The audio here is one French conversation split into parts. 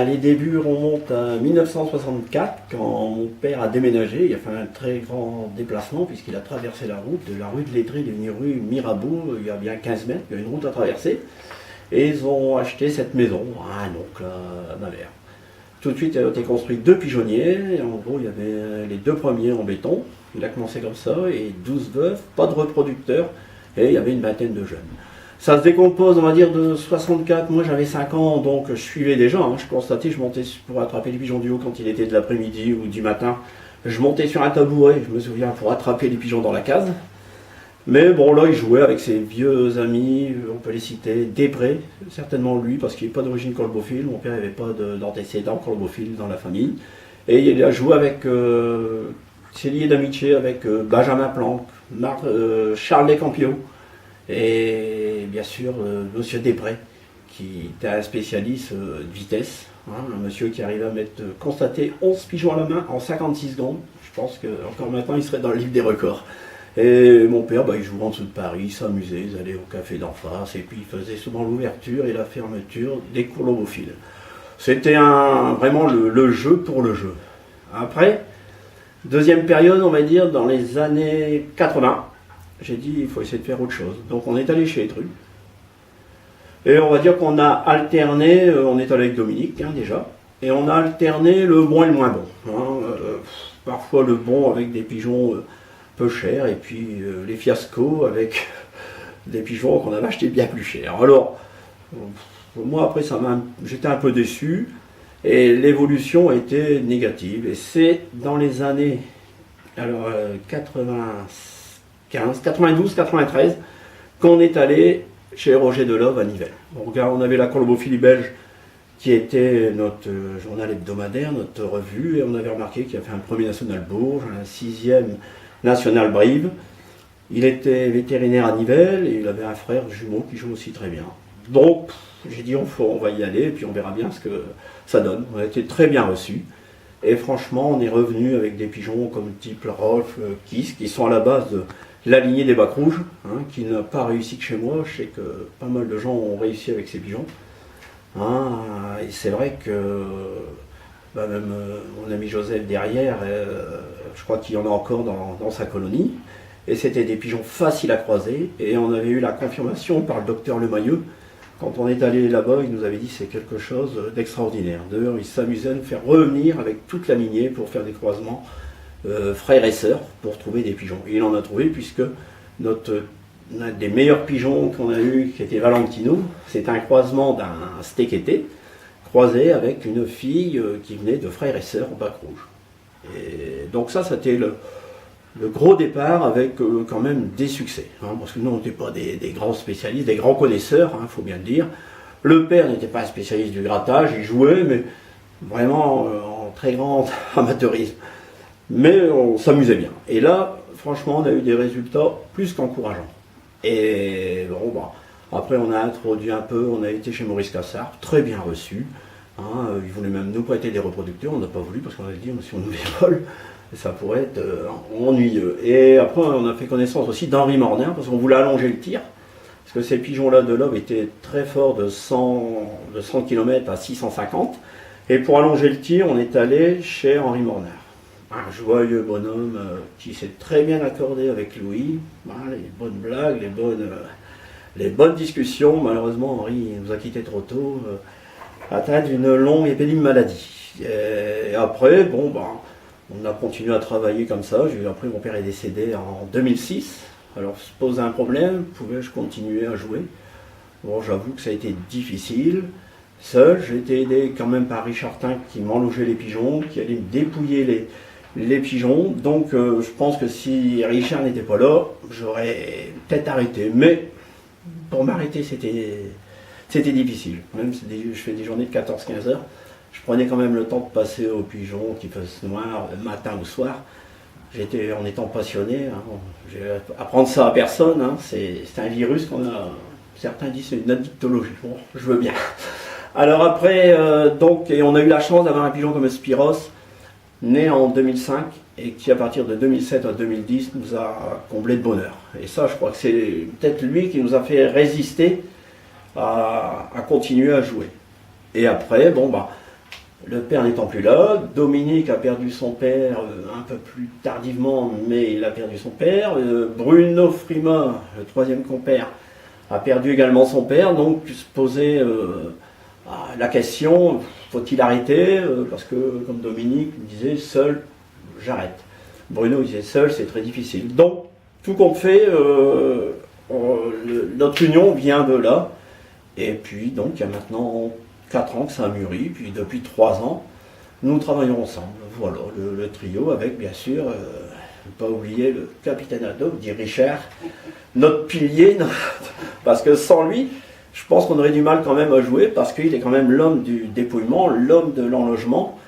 les débuts remontent à 1964, quand mon père a déménagé. Il a fait un très grand déplacement, puisqu'il a traversé la route. De la rue de Lettré, il est venu rue Mirabeau, il y a bien 15 mètres, il y a une route à traverser. Et ils ont acheté cette maison à un oncle, à ma mère. Tout de suite, il a été construit 2 pigeonniers. En gros, il y avait les 2 premiers en béton. Il a commencé comme ça, et 12 veuves, pas de reproducteurs, et il y avait une vingtaine de jeunes. Ça se décompose, on va dire, de 64. Moi, j'avais 5 ans, donc je suivais déjà. Je constatais, je montais pour attraper les pigeons du haut quand il était de l'après-midi ou du matin. Je montais sur un tabouret, je me souviens, pour attraper les pigeons dans la case. Mais bon, là, il jouait avec ses vieux amis, on peut les citer. Després, certainement lui, parce qu'il n'est pas d'origine colbophile. Mon père n'avait pas d'antécédents colbophiles dans la famille. Et il a joué avec, s'est lié d'amitié avec Benjamin Planck, Charles Descampio. Et bien sûr, monsieur Després, qui était un spécialiste de vitesse, un monsieur qui arrivait à constater 11 pigeons à la main en 56 secondes. Je pense qu'encore maintenant, il serait dans le livre des records. Et mon père, il jouait en dessous de Paris, il s'amusait, ils allaient au café d'en face, et puis il faisait souvent l'ouverture et la fermeture des cours lobophiles. C'était vraiment le jeu pour le jeu. Après, deuxième période, on va dire, dans les années 80, j'ai dit, il faut essayer de faire autre chose. Donc on est allé chez Etru. Et on va dire qu'on a alterné, on est allé avec Dominique déjà, et on a alterné le bon et le moins bon. Parfois le bon avec des pigeons peu chers, et puis les fiascos avec des pigeons qu'on avait achetés bien plus chers. Alors, moi après, j'étais un peu déçu, et l'évolution a été négative. Et c'est dans les années 92, 93, qu'on est allé chez Roger Delove à Nivelles. On avait la colbophilie belge qui était notre journal hebdomadaire, notre revue, et on avait remarqué qu'il y avait un premier national Bourges, un 6e national Brive. Il était vétérinaire à Nivelles et il avait un frère jumeau qui joue aussi très bien. Donc j'ai dit on va y aller et puis on verra bien ce que ça donne. On a été très bien reçus. Et franchement, on est revenu avec des pigeons comme type Rolf, Kiss, qui sont à la base de la lignée des bacs rouges, qui n'a pas réussi que chez moi. Je sais que pas mal de gens ont réussi avec ces pigeons. Et c'est vrai que même mon ami Joseph derrière, je crois qu'il y en a encore dans sa colonie. Et c'était des pigeons faciles à croiser. Et on avait eu la confirmation par le docteur Lemayeux. Quand on est allé là-bas, il nous avait dit que c'est quelque chose d'extraordinaire. D'ailleurs, il s'amusait à nous faire revenir avec toute la lignée pour faire des croisements frères et sœurs pour trouver des pigeons. Et il en a trouvé puisque un des meilleurs pigeons qu'on a eu, qui était Valentino, c'est un croisement d'un stequeté croisé avec une fille qui venait de frères et sœurs au bac rouge. Et donc ça, c'était le gros départ avec quand même des succès. Parce que nous, on n'était pas des grands spécialistes, des grands connaisseurs, faut bien le dire. Le père n'était pas un spécialiste du grattage, il jouait, mais vraiment en très grand amateurisme. Mais on s'amusait bien. Et là, franchement, on a eu des résultats plus qu'encourageants. Et après, on a introduit un peu, on a été chez Maurice Cassard, très bien reçu. Il voulait même nous prêter des reproducteurs, on n'a pas voulu parce qu'on a dit si on nous les vole, ça pourrait être ennuyeux. Et après, on a fait connaissance aussi d'Henri Morner parce qu'on voulait allonger le tir. Parce que ces pigeons-là de l'Aube étaient très forts de 100 km à 650. Et pour allonger le tir, on est allé chez Henri Morner. Un joyeux bonhomme qui s'est très bien accordé avec Louis. Les bonnes blagues, les bonnes discussions. Malheureusement, Henri nous a quittés trop tôt, atteint d'une longue et pénible maladie. Et après, on a continué à travailler comme ça. Après, mon père est décédé en 2006. Alors, se posait un problème, pouvais-je continuer à jouer? J'avoue que ça a été difficile. Seul, j'ai été aidé quand même par Richard Tinck qui m'enlogeait les pigeons, qui allait me dépouiller les pigeons. Donc, je pense que si Richard n'était pas là, j'aurais peut-être arrêté. Mais pour m'arrêter, c'était difficile. Même si je fais des journées de 14-15 heures. Je prenais quand même le temps de passer aux pigeons qui faisaient noir matin ou soir. En étant passionné, je vais apprendre ça à personne. C'est un virus qu'on a. Certains disent c'est une addictologie. Je veux bien. Alors après, et on a eu la chance d'avoir un pigeon comme Spiros, né en 2005 et qui à partir de 2007 à 2010 nous a comblé de bonheur. Et ça, je crois que c'est peut-être lui qui nous a fait résister à continuer à jouer. Et après, Le père n'étant plus là, Dominique a perdu son père un peu plus tardivement, mais il a perdu son père. Bruno Frima, le troisième compère, a perdu également son père, donc se posait la question, faut-il arrêter parce que, comme Dominique disait, seul, j'arrête. Bruno disait, seul, c'est très difficile. Donc, tout compte fait, notre union vient de là. Et puis, donc, il y a maintenant 4 ans que ça a mûri, puis depuis 3 ans, nous travaillons ensemble. Voilà, le trio avec, bien sûr, ne pas oublier le capitaine Haddock, dit Richard, notre pilier, parce que sans lui, je pense qu'on aurait du mal quand même à jouer, parce qu'il est quand même l'homme du dépouillement, l'homme de l'enlogement,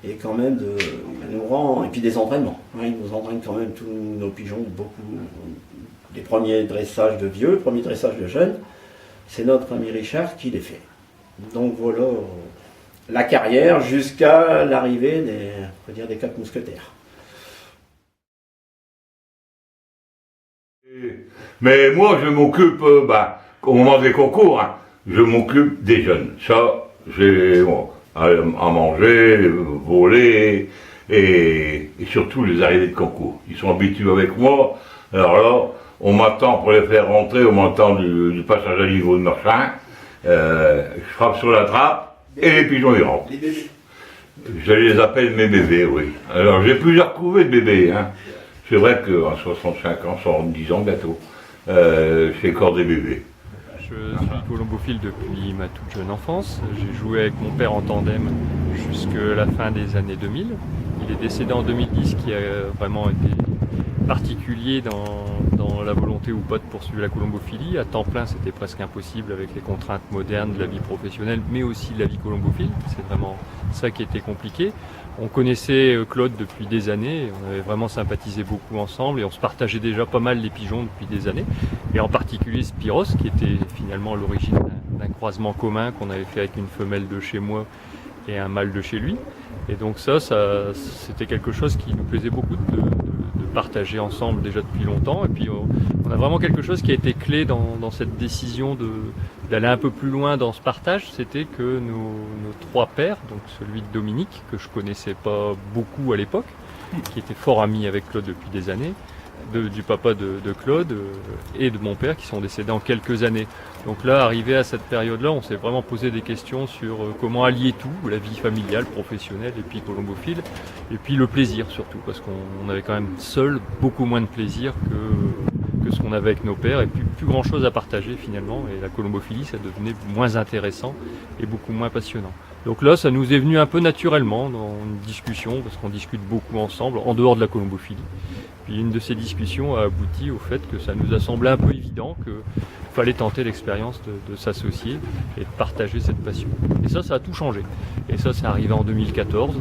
et quand même il nous rend, et puis des entraînements. Hein, il nous entraîne quand même tous nos pigeons, beaucoup, des premiers dressages de vieux, premiers dressages de jeunes, c'est notre ami Richard qui les fait. Donc voilà la carrière jusqu'à l'arrivée des 4 mousquetaires. Mais moi, je m'occupe, au moment des concours, hein, je m'occupe des jeunes. Ça, j'ai à manger, voler, et surtout les arrivées de concours. Ils sont habitués avec moi. Alors là, on m'attend pour les faire rentrer au moment du passage à niveau de machin. Je frappe sur la trappe et les pigeons y rentrent. Les bébés. Je les appelle mes bébés, oui. Alors j'ai plusieurs couvées de bébés. Hein. C'est vrai qu'à 65 ans, 70 ans bientôt, je fais encore des bébés. Je suis colombophile depuis ma toute jeune enfance. J'ai joué avec mon père en tandem jusqu'à la fin des années 2000. Il est décédé en 2010, qui a vraiment été particulier dans la volonté ou pas de poursuivre la colombophilie. À temps plein, c'était presque impossible avec les contraintes modernes de la vie professionnelle, mais aussi de la vie colombophile. C'est vraiment ça qui était compliqué. On connaissait Claude depuis des années, on avait vraiment sympathisé beaucoup ensemble et on se partageait déjà pas mal les pigeons depuis des années. Et en particulier Spiros, qui était finalement à l'origine d'un croisement commun qu'on avait fait avec une femelle de chez moi et un mâle de chez lui. Et donc ça c'était quelque chose qui nous plaisait beaucoup de partager ensemble déjà depuis longtemps. Et puis on a vraiment quelque chose qui a été clé dans cette décision d'aller un peu plus loin dans ce partage, c'était que nos 3 pères, donc celui de Dominique, que je connaissais pas beaucoup à l'époque, qui était fort ami avec Claude depuis des années, du papa de Claude et de mon père qui sont décédés en quelques années. Donc là, arrivé à cette période-là, on s'est vraiment posé des questions sur comment allier tout, la vie familiale, professionnelle et puis colombophile, et puis le plaisir surtout, parce qu'on avait quand même seul beaucoup moins de plaisir que ce qu'on avait avec nos pères, et puis plus grand chose à partager finalement, et la colombophilie ça devenait moins intéressant et beaucoup moins passionnant. Donc là, ça nous est venu un peu naturellement dans une discussion, parce qu'on discute beaucoup ensemble, en dehors de la colombophilie. Puis une de ces discussions a abouti au fait que ça nous a semblé un peu évident qu'il fallait tenter l'expérience de s'associer et de partager cette passion. Et ça a tout changé. Et ça, c'est arrivé en 2014.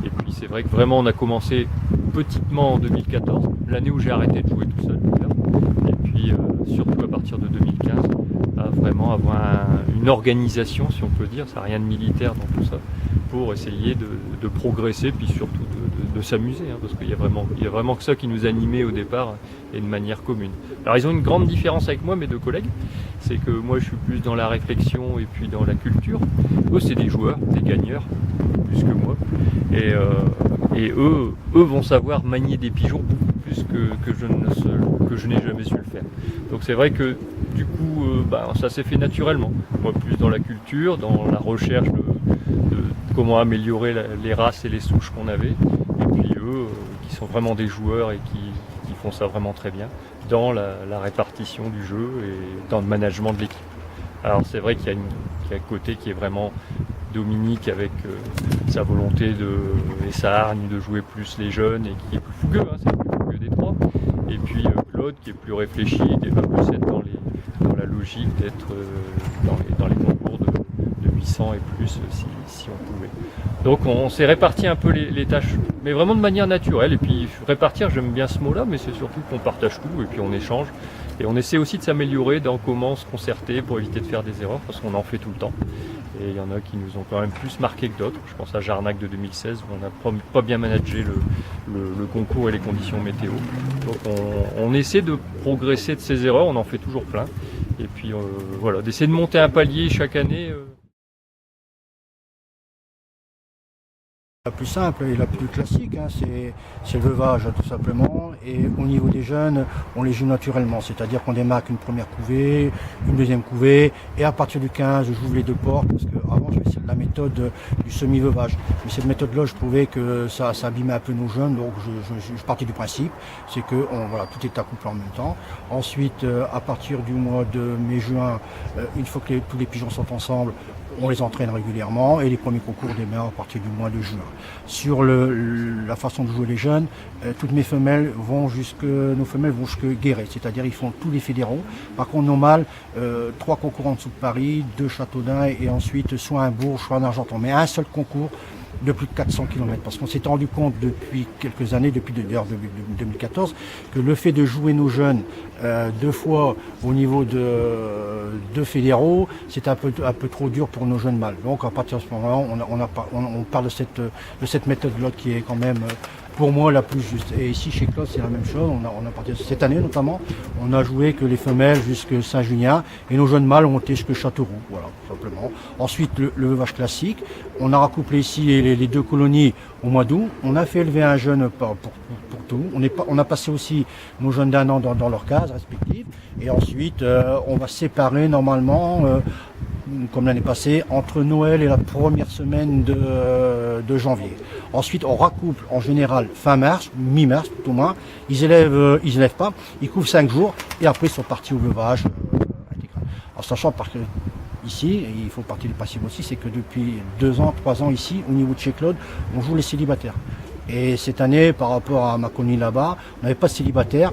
Et puis c'est vrai que vraiment on a commencé petitement en 2014, l'année où j'ai arrêté de jouer tout seul. Et puis surtout à partir de 2015, à vraiment avoir une organisation, si on peut dire, ça n'a rien de militaire dans tout ça, pour essayer de progresser, puis surtout de s'amuser, hein, parce qu'il y a vraiment que ça qui nous animait au départ, et de manière commune. Alors ils ont une grande différence avec moi, mes 2 collègues, c'est que moi je suis plus dans la réflexion et puis dans la culture. Eux c'est des joueurs, des gagneurs, plus que moi, et eux vont savoir manier des pigeons beaucoup plus que je n'ai jamais su le faire. Donc c'est vrai que du coup ça s'est fait naturellement. Moi plus dans la culture, dans la recherche de comment améliorer les races et les souches qu'on avait, et puis eux qui sont vraiment des joueurs et qui font ça vraiment très bien dans la répartition du jeu et dans le management de l'équipe. Alors c'est vrai qu'il y a un côté qui est vraiment Dominique avec sa volonté et sa hargne de jouer plus les jeunes et qui est plus fougueux, hein, c'est le plus fougueux des 3. Et puis Claude qui est plus réfléchi, qui va plus être dans la logique d'être dans les concours de 800 et plus si on pouvait. Donc on s'est réparti un peu les tâches, mais vraiment de manière naturelle. Et puis répartir, j'aime bien ce mot-là, mais c'est surtout qu'on partage tout et puis on échange. Et on essaie aussi de s'améliorer dans comment se concerter pour éviter de faire des erreurs, parce qu'on en fait tout le temps. Et il y en a qui nous ont quand même plus marqué que d'autres. Je pense à Jarnac de 2016, où on n'a pas bien managé le concours et les conditions météo. Donc on essaie de progresser de ces erreurs, on en fait toujours plein. Et puis voilà, d'essayer de monter un palier chaque année. La plus simple et la plus classique, hein, c'est le veuvage tout simplement. Et au niveau des jeunes, on les joue naturellement, c'est-à-dire qu'on démarque une première couvée, une deuxième couvée, et à partir du 15, j'ouvre les deux portes, parce qu'avant j'avais la méthode du semi-veuvage. Mais cette méthode-là, je trouvais que ça abîmait un peu nos jeunes, donc je partais du principe, c'est que voilà, tout est accouplé en même temps. Ensuite, à partir du mois de mai-juin, une fois que tous les pigeons sont ensemble, on les entraîne régulièrement et les premiers concours démarrent à partir du mois de juin. Sur la façon de jouer les jeunes, toutes nos femelles vont jusque Guéret, c'est-à-dire ils font tous les fédéraux. Par contre, nos mâles, 3 concours en dessous de Paris, 2 Châteaudun et ensuite soit un Bourg, soit un Argenton. Mais un seul concours de plus de 400 km, parce qu'on s'est rendu compte depuis quelques années, depuis 2014, que le fait de jouer nos jeunes 2 fois au niveau de fédéraux, c'est un peu trop dur pour nos jeunes mâles. Donc à partir de ce moment-là, on parle de cette méthode-là qui est quand même pour moi la plus juste. Et ici chez Claude, c'est la même chose. On a parti cette année notamment, on a joué que les femelles jusqu'à Saint-Junien et nos jeunes mâles ont été jusqu'à Châteauroux, voilà, tout simplement. Ensuite, le veuvage classique. On a recouplé ici les 2 colonies au mois d'août. On a fait élever un jeune pour tout. On a passé aussi nos jeunes d'1 an dans leurs cases respectives. Et ensuite, on va séparer normalement, comme l'année passée, entre Noël et la première semaine de janvier. Ensuite, on recouple en général fin mars, mi-mars tout au moins. Ils élèvent pas, ils couvrent 5 jours et après ils sont partis au veuvage intégral. En sachant que ici, et il faut partir du principe aussi, c'est que depuis 2 ans, 3 ans ici, au niveau de chez Claude, on joue les célibataires. Et cette année, par rapport à ma colonie là-bas, on n'avait pas de célibataires.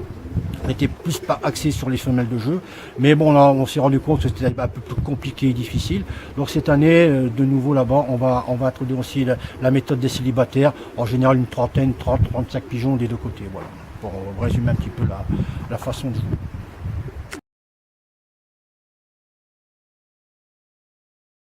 On était plus axé sur les femelles de jeu, mais bon, là, on s'est rendu compte que c'était un peu plus compliqué et difficile. Donc cette année, de nouveau là-bas, on va introduire aussi la méthode des célibataires, en général une 30, 35 pigeons des 2 côtés. Voilà, pour résumer un petit peu la façon de jouer.